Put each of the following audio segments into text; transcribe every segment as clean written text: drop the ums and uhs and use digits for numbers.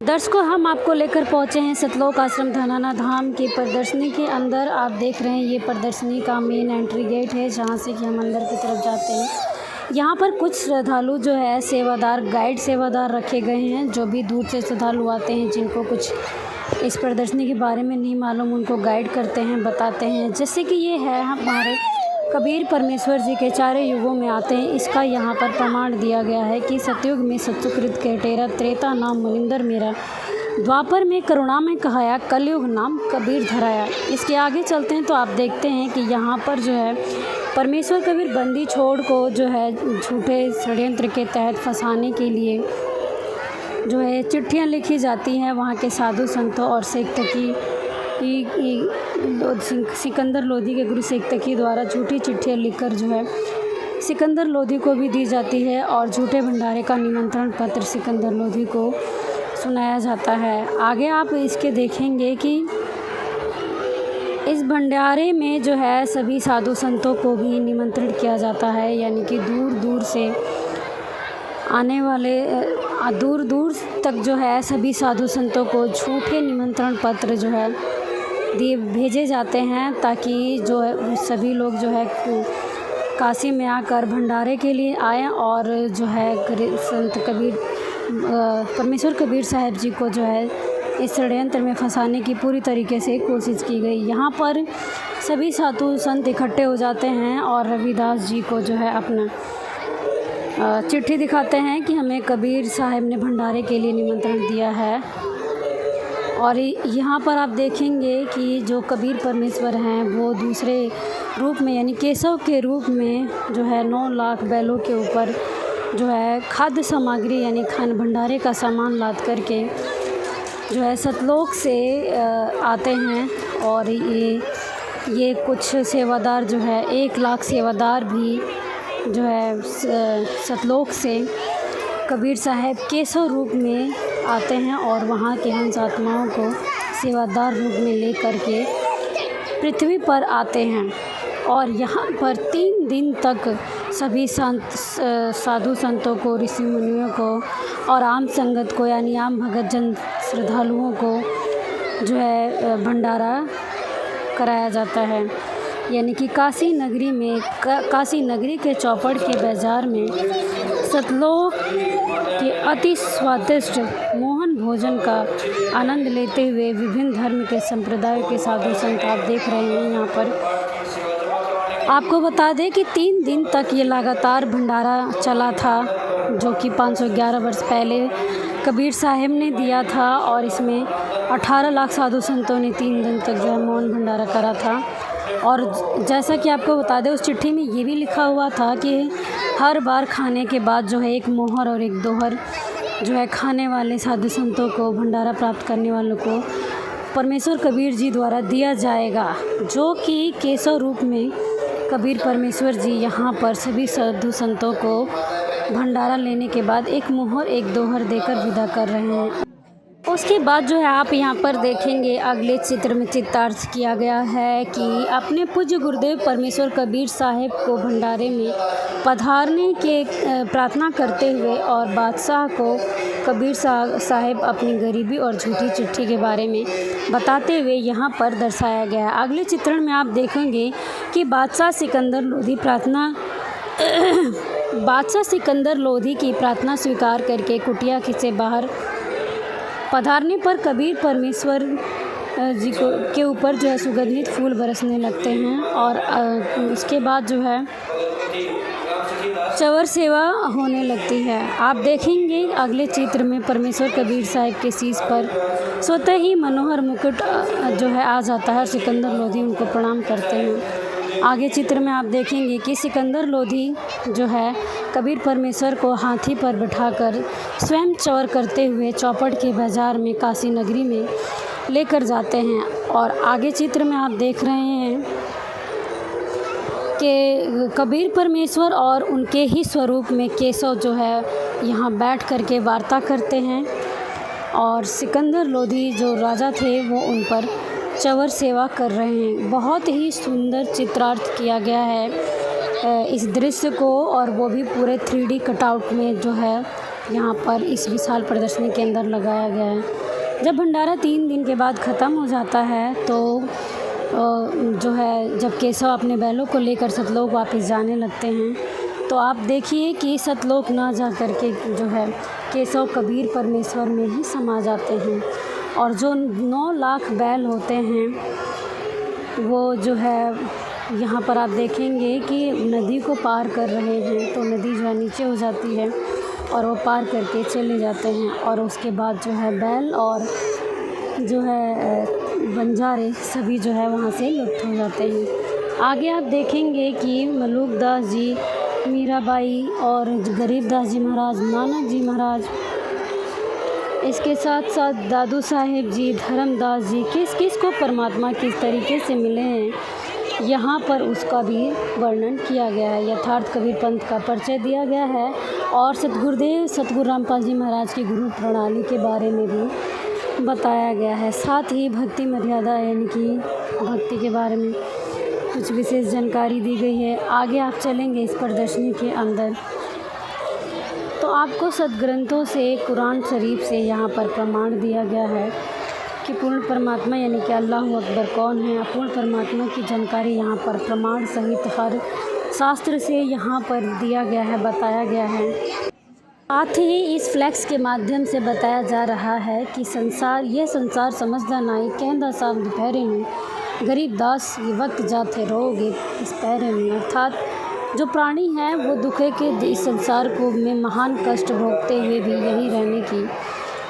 दर्शकों, हम आपको लेकर पहुंचे हैं सतलोक आश्रम धनाना धाम की प्रदर्शनी के अंदर। आप देख रहे हैं ये प्रदर्शनी का मेन एंट्री गेट है, जहां से कि हम अंदर की तरफ जाते हैं। यहाँ पर कुछ श्रद्धालु जो है सेवादार, गाइड सेवादार रखे गए हैं, जो भी दूर से श्रद्धालु आते हैं, जिनको कुछ इस प्रदर्शनी के बारे में नहीं मालूम, उनको गाइड करते हैं, बताते हैं। जैसे कि ये है हमारे कबीर परमेश्वर जी के चारों युगों में आते हैं। इसका यहाँ पर प्रमाण दिया गया है कि सतयुग में सतसुकृत के टेरा, त्रेता नाम मुनिंदर मेरा, द्वापर में करुणा में कहाया, कलयुग नाम कबीर धराया। इसके आगे चलते हैं तो आप देखते हैं कि यहाँ पर जो है परमेश्वर कबीर बंदी छोड़ को जो है झूठे षड्यंत्र के तहत फंसाने के लिए जो है चिट्ठियाँ लिखी जाती हैं वहाँ के साधु संतों और शेख तकी सिकंदर लोधी के गुरु शेख तकी द्वारा झूठी चिट्ठियाँ लिखकर जो है सिकंदर लोधी को भी दी जाती है और झूठे भंडारे का निमंत्रण पत्र सिकंदर लोधी को सुनाया जाता है। आगे आप इसके देखेंगे कि इस भंडारे में जो है सभी साधु संतों को भी निमंत्रण किया जाता है, यानी कि दूर दूर से आने वाले दूर दूर तक जो है सभी साधु संतों को झूठे निमंत्रण पत्र जो है दिए भेजे जाते हैं, ताकि जो है सभी लोग जो है काशी में आकर भंडारे के लिए आएँ और जो है संत कबीर परमेश्वर कबीर साहब जी को जो है इस षड्यंत्र में फंसाने की पूरी तरीके से कोशिश की गई। यहाँ पर सभी साधु संत इकट्ठे हो जाते हैं और रविदास जी को जो है अपना चिट्ठी दिखाते हैं कि हमें कबीर साहब ने भंडारे के लिए निमंत्रण दिया है। और यहाँ पर आप देखेंगे कि जो कबीर परमेश्वर हैं वो दूसरे रूप में यानी केशव के रूप में जो है 9 लाख बैलों के ऊपर जो है खाद्य सामग्री यानी खान भंडारे का सामान लाद करके जो है सतलोक से आते हैं। और ये कुछ सेवादार जो है 1 लाख सेवादार भी जो है सतलोक से कबीर साहब केशव रूप में आते हैं और वहाँ के हंस आत्माओं को सेवादार रूप में ले करके पृथ्वी पर आते हैं। और यहाँ पर 3 दिन तक सभी साधु संतों को, ऋषि मुनियों को और आम संगत को यानी आम भगत जन श्रद्धालुओं को जो है भंडारा कराया जाता है। यानी कि काशी नगरी में काशी नगरी के चौपड़ के बाज़ार में सतलोक के अति स्वादिष्ट मोहन भोजन का आनंद लेते हुए विभिन्न धर्म के संप्रदायों के साधु संत आप देख रहे हैं। यहाँ पर आपको बता दें कि 3 दिन तक ये लगातार भंडारा चला था, जो कि 511 वर्ष पहले कबीर साहब ने दिया था। और इसमें 18 लाख साधु संतों ने 3 दिन तक जो है मौन भंडारा करा था। और जैसा कि आपको बता दें, उस चिट्ठी में ये भी लिखा हुआ था कि हर बार खाने के बाद जो है 1 मोहर और 1 दोहर जो है खाने वाले साधु संतों को, भंडारा प्राप्त करने वालों को परमेश्वर कबीर जी द्वारा दिया जाएगा, जो कि केशव रूप में कबीर परमेश्वर जी यहाँ पर सभी साधु संतों को भंडारा लेने के बाद 1 मोहर 1 दोहर देकर विदा कर रहे हैं। उसके बाद जो है आप यहाँ पर देखेंगे अगले चित्र में चित्रार्थ किया गया है कि अपने पूज्य गुरुदेव परमेश्वर कबीर साहब को भंडारे में पधारने के प्रार्थना करते हुए और बादशाह को कबीर साहब अपनी गरीबी और झूठी चिट्ठी के बारे में बताते हुए यहाँ पर दर्शाया गया है। अगले चित्रण में आप देखेंगे कि बादशाह सिकंदर लोधी की प्रार्थना स्वीकार करके कुटिया से बाहर पधारने पर कबीर परमेश्वर जी के ऊपर जो है सुगंधित फूल बरसने लगते हैं। और उसके बाद जो है चवर सेवा होने लगती है। आप देखेंगे अगले चित्र में परमेश्वर कबीर साहब के शीश पर स्वतः ही मनोहर मुकुट जो है आ जाता है और सिकंदर लोधी उनको प्रणाम करते हैं। आगे चित्र में आप देखेंगे कि सिकंदर लोधी जो है कबीर परमेश्वर को हाथी पर बिठाकर स्वयं चौर करते हुए चौपड़ के बाज़ार में काशी नगरी में लेकर जाते हैं। और आगे चित्र में आप देख रहे हैं कि कबीर परमेश्वर और उनके ही स्वरूप में केशव जो है यहाँ बैठ कर के वार्ता करते हैं और सिकंदर लोधी जो राजा थे वो उन पर चवर सेवा कर रहे हैं। बहुत ही सुंदर चित्रार्थ किया गया है इस दृश्य को, और वो भी पूरे 3D कटआउट में जो है यहाँ पर इस विशाल प्रदर्शनी के अंदर लगाया गया है। जब भंडारा 3 दिन के बाद ख़त्म हो जाता है तो जो है जब केशव अपने बैलों को लेकर सतलोक वापस जाने लगते हैं तो आप देखिए कि सतलोक ना जा कर के जो है केशव कबीर परमेश्वर में ही समा जाते हैं। और जो 9 लाख बैल होते हैं वो जो है यहाँ पर आप देखेंगे कि नदी को पार कर रहे हैं, तो नदी जो है नीचे हो जाती है और वो पार करके चले जाते हैं। और उसके बाद जो है बैल और जो है बंजारे सभी जो है वहाँ से लुप्त हो जाते हैं। आगे आप देखेंगे कि मलूकदास जी, मीराबाई और गरीबदास जी महाराज, नानक जी महाराज, इसके साथ साथ दादू साहेब जी, धर्मदास जी किस किस को परमात्मा किस तरीके से मिले हैं यहाँ पर उसका भी वर्णन किया गया है। यथार्थ कबीर पंथ का परिचय दिया गया है और सतगुरुदेव सतगुरु रामपाल जी महाराज की गुरु प्रणाली के बारे में भी बताया गया है। साथ ही भक्ति मर्यादा यानी कि भक्ति के बारे में कुछ विशेष जानकारी दी गई है। आगे आप चलेंगे इस प्रदर्शनी के अंदर तो आपको सदग्रंथों से, कुरान शरीफ से यहाँ पर प्रमाण दिया गया है कि पूर्ण परमात्मा यानी कि अल्लाह अकबर कौन है। अपूर्ण परमात्मा की जानकारी यहाँ पर प्रमाण सहित हर शास्त्र से यहाँ पर दिया गया है, बताया गया है। साथ ही इस फ्लैक्स के माध्यम से बताया जा रहा है कि यह संसार समझदा नाई कहंदा साहब दोपहरे में, गरीबदास ये वक्त जाते रहोगे इस पहरे में। अर्थात जो प्राणी हैं वो दुखे के इस संसार को में महान कष्ट भोगते हुए भी यहीं रहने की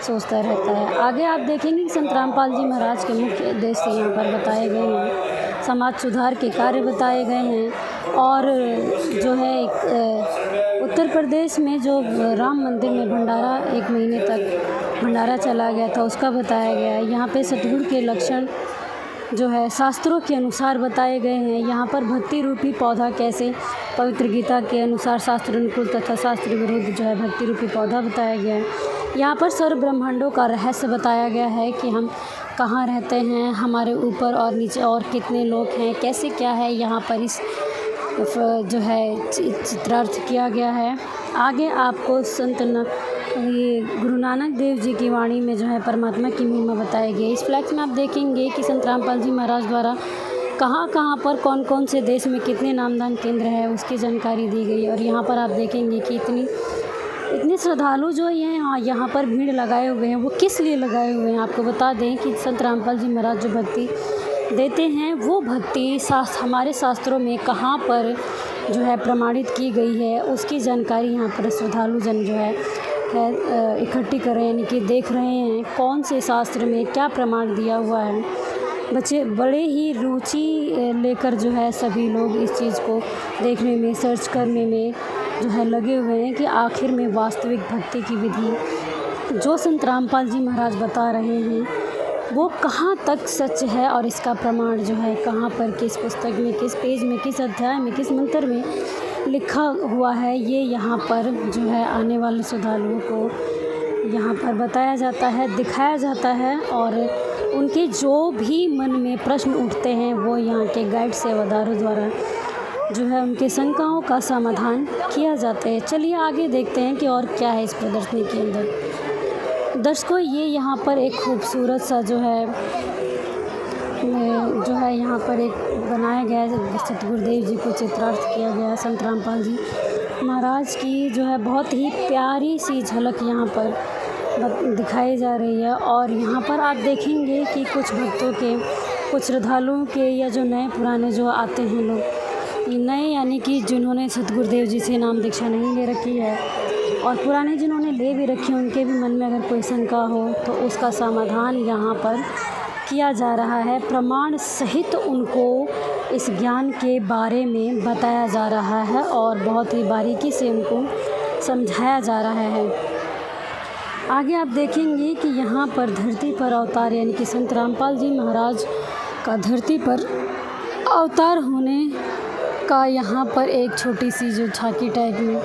सोचता रहता है। आगे आप देखेंगे कि संत रामपाल जी महाराज के मुख्य उद्देश्य यहाँ पर बताए गए हैं, समाज सुधार के कार्य बताए गए हैं। और जो है उत्तर प्रदेश में जो राम मंदिर में भंडारा 1 महीने तक भंडारा चला गया था उसका बताया गया है। यहाँ पे सतगुरु के लक्षण जो है शास्त्रों के अनुसार बताए गए हैं। यहाँ पर भक्ति रूपी पौधा कैसे पवित्र गीता के अनुसार शास्त्र अनुकूल तथा शास्त्र विरुद्ध जो है भक्ति रूपी पौधा बताया गया है। यहाँ पर सर्व ब्रह्मांडों का रहस्य बताया गया है कि हम कहाँ रहते हैं, हमारे ऊपर और नीचे और कितने लोग हैं, कैसे क्या है, यहाँ पर इस जो है चित्रार्थ किया गया है। आगे आपको ये गुरु नानक देव जी की वाणी में जो है परमात्मा की महिमा बताई गई। इस फ्लैक्स में आप देखेंगे कि संत रामपाल जी महाराज द्वारा कहाँ कहाँ पर कौन कौन से देश में कितने नामदान केंद्र है उसकी जानकारी दी गई। और यहाँ पर आप देखेंगे कि इतने श्रद्धालु जो ये यहाँ पर भीड़ लगाए हुए हैं वो किस लिए लगाए हुए हैं। आपको बता दें कि संत रामपाल जी महाराज जो भक्ति देते हैं वो भक्ति हमारे शास्त्रों में कहाँ पर जो है प्रमाणित की गई है उसकी जानकारी यहाँ पर श्रद्धालु जन जो है इकट्ठी कर रहे हैं, यानी कि देख रहे हैं कौन से शास्त्र में क्या प्रमाण दिया हुआ है। बच्चे बड़े ही रुचि लेकर जो है सभी लोग इस चीज़ को देखने में, सर्च करने में जो है लगे हुए हैं कि आखिर में वास्तविक भक्ति की विधि जो संत रामपाल जी महाराज बता रहे हैं वो कहाँ तक सच है और इसका प्रमाण जो है कहाँ पर, किस पुस्तक में, किस पेज में, किस अध्याय में, किस मंत्र में लिखा हुआ है। ये यहाँ पर जो है आने वाले श्रद्धालुओं को यहाँ पर बताया जाता है, दिखाया जाता है और उनके जो भी मन में प्रश्न उठते हैं वो यहाँ के गाइड सेवादारों द्वारा जो है उनके शंकाओं का समाधान किया जाता है। चलिए आगे देखते हैं कि और क्या है इस प्रदर्शनी के अंदर। दर्शकों ये यहाँ पर एक खूबसूरत सा जो है यहाँ पर एक बनाया गया है, सतगुरुदेव जी को चित्रार्थ किया गया है। संत रामपाल जी महाराज की जो है बहुत ही प्यारी सी झलक यहाँ पर दिखाई जा रही है। और यहाँ पर आप देखेंगे कि कुछ भक्तों के, कुछ श्रद्धालुओं के या जो नए पुराने जो आते हैं लोग, नए यानी कि जिन्होंने सतगुरुदेव जी से नाम दीक्षा नहीं ले रखी है और पुराने जिन्होंने ले भी रखी है उनके भी मन में अगर कोई शंका हो तो उसका समाधान यहाँ पर किया जा रहा है। प्रमाण सहित उनको इस ज्ञान के बारे में बताया जा रहा है और बहुत ही बारीकी से उनको समझाया जा रहा है। आगे आप देखेंगे कि यहाँ पर धरती पर अवतार यानी कि संत रामपाल जी महाराज का धरती पर अवतार होने का यहाँ पर एक छोटी सी जो झांकी टाइप में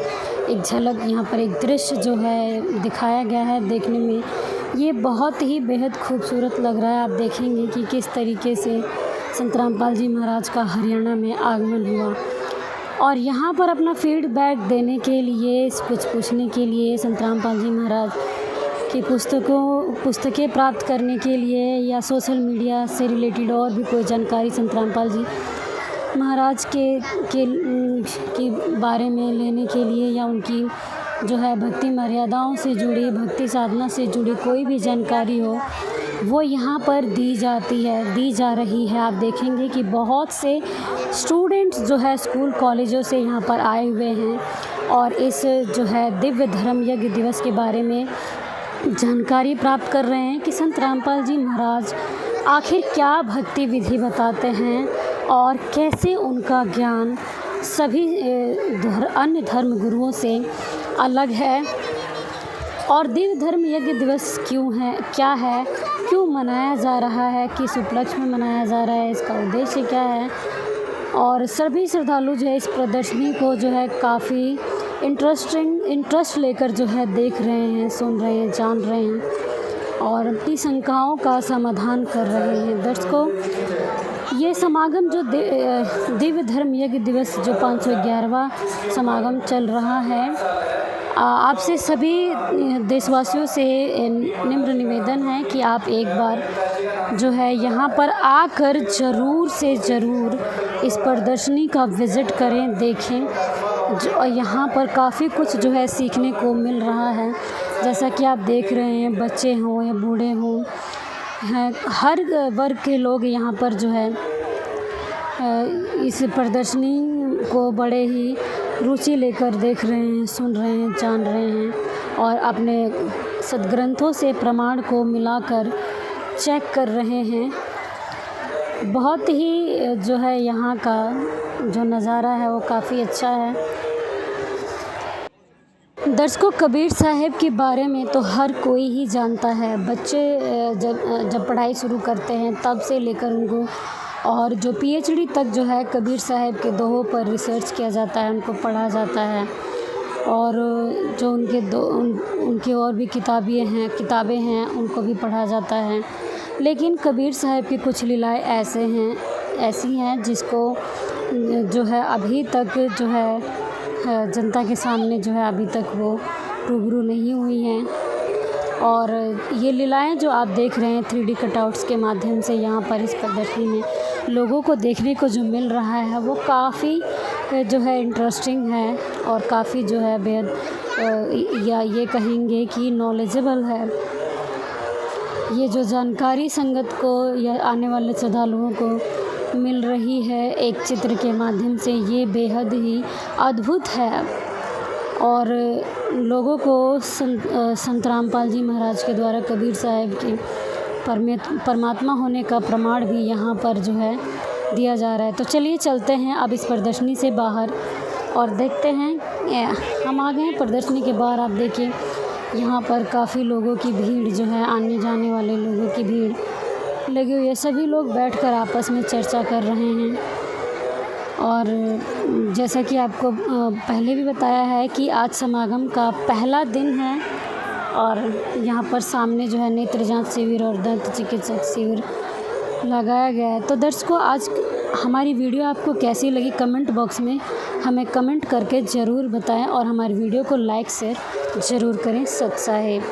एक झलक, यहाँ पर एक दृश्य जो है दिखाया गया है। देखने में ये बहुत ही बेहद खूबसूरत लग रहा है। आप देखेंगे कि किस तरीके से संत रामपाल जी महाराज का हरियाणा में आगमन हुआ। और यहाँ पर अपना फीडबैक देने के लिए, कुछ पूछने के लिए, संत रामपाल जी महाराज की पुस्तकें प्राप्त करने के लिए या सोशल मीडिया से रिलेटेड और भी कोई जानकारी संत रामपाल जी महाराज के बारे में लेने के लिए, या उनकी जो है भक्ति मर्यादाओं से जुड़ी, भक्ति साधना से जुड़ी कोई भी जानकारी हो, वो यहाँ पर दी जा रही है। आप देखेंगे कि बहुत से स्टूडेंट्स जो है स्कूल कॉलेजों से यहाँ पर आए हुए हैं और इस जो है दिव्य धर्म यज्ञ दिवस के बारे में जानकारी प्राप्त कर रहे हैं कि संत रामपाल जी महाराज आखिर क्या भक्ति विधि बताते हैं और कैसे उनका ज्ञान सभी अन्य धर्म गुरुओं से अलग है, और दिव्य धर्म यज्ञ दिवस क्या है, क्यों मनाया जा रहा है, किस उपलक्ष्य में मनाया जा रहा है, इसका उद्देश्य क्या है। और सभी श्रद्धालु जो है इस प्रदर्शनी को जो है काफ़ी इंटरेस्ट लेकर जो है देख रहे हैं, सुन रहे हैं, जान रहे हैं और अपनी शंकाओं का समाधान कर रहे हैं। दर्शकों, ये समागम जो दिव्य धर्म यज्ञ दिवस जो 511वां समागम चल रहा है, आपसे सभी देशवासियों से निम्र निवेदन है कि आप एक बार जो है यहाँ पर आकर ज़रूर से ज़रूर इस प्रदर्शनी का विज़िट करें, देखें। यहाँ पर काफ़ी कुछ जो है सीखने को मिल रहा है। जैसा कि आप देख रहे हैं, बच्चे हों या बूढ़े हों, हर वर्ग के लोग यहाँ पर जो है इस प्रदर्शनी को बड़े ही रुचि लेकर देख रहे हैं, सुन रहे हैं, जान रहे हैं और अपने सद्ग्रंथों से प्रमाण को मिलाकर चेक कर रहे हैं। बहुत ही जो है यहाँ का जो नज़ारा है वो काफ़ी अच्छा है। दर्शकों, कबीर साहब के बारे में तो हर कोई ही जानता है। बच्चे जब पढ़ाई शुरू करते हैं तब से लेकर उनको, और जो पीएचडी तक जो है कबीर साहब के दोहों पर रिसर्च किया जाता है, उनको पढ़ा जाता है। और जो उनके और भी किताबें हैं उनको भी पढ़ा जाता है। लेकिन कबीर साहब की कुछ लीलाएँ ऐसी हैं जिसको जो है अभी तक जो है जनता के सामने जो है अभी तक वो रूबरू नहीं हुई हैं। और ये लीलाएँ जो आप देख रहे हैं 3D कटआउट्स के माध्यम से यहाँ पर इस प्रदर्शनी में लोगों को देखने को जो मिल रहा है वो काफ़ी जो है इंटरेस्टिंग है और काफ़ी जो है बेहद या ये कहेंगे कि नॉलेजेबल है। ये जो जानकारी संगत को या आने वाले श्रद्धालुओं को मिल रही है एक चित्र के माध्यम से, ये बेहद ही अद्भुत है। और लोगों को संत रामपाल जी महाराज के द्वारा कबीर साहब के परमात्मा होने का प्रमाण भी यहाँ पर जो है दिया जा रहा है। तो चलिए चलते हैं अब इस प्रदर्शनी से बाहर और देखते हैं। हम आ गए हैं प्रदर्शनी के बाहर। आप देखिए यहाँ पर काफ़ी लोगों की भीड़ जो है, आने जाने वाले लोगों की भीड़ लगी हुई है। सभी लोग बैठकर आपस में चर्चा कर रहे हैं। और जैसा कि आपको पहले भी बताया है कि आज समागम का पहला दिन है और यहाँ पर सामने जो है नेत्र जांच शिविर और दंत चिकित्सक शिविर लगाया गया है। तो दर्शकों, आज हमारी वीडियो आपको कैसी लगी कमेंट बॉक्स में हमें कमेंट करके ज़रूर बताएं और हमारी वीडियो को लाइक शेयर ज़रूर करें। सत साहिब।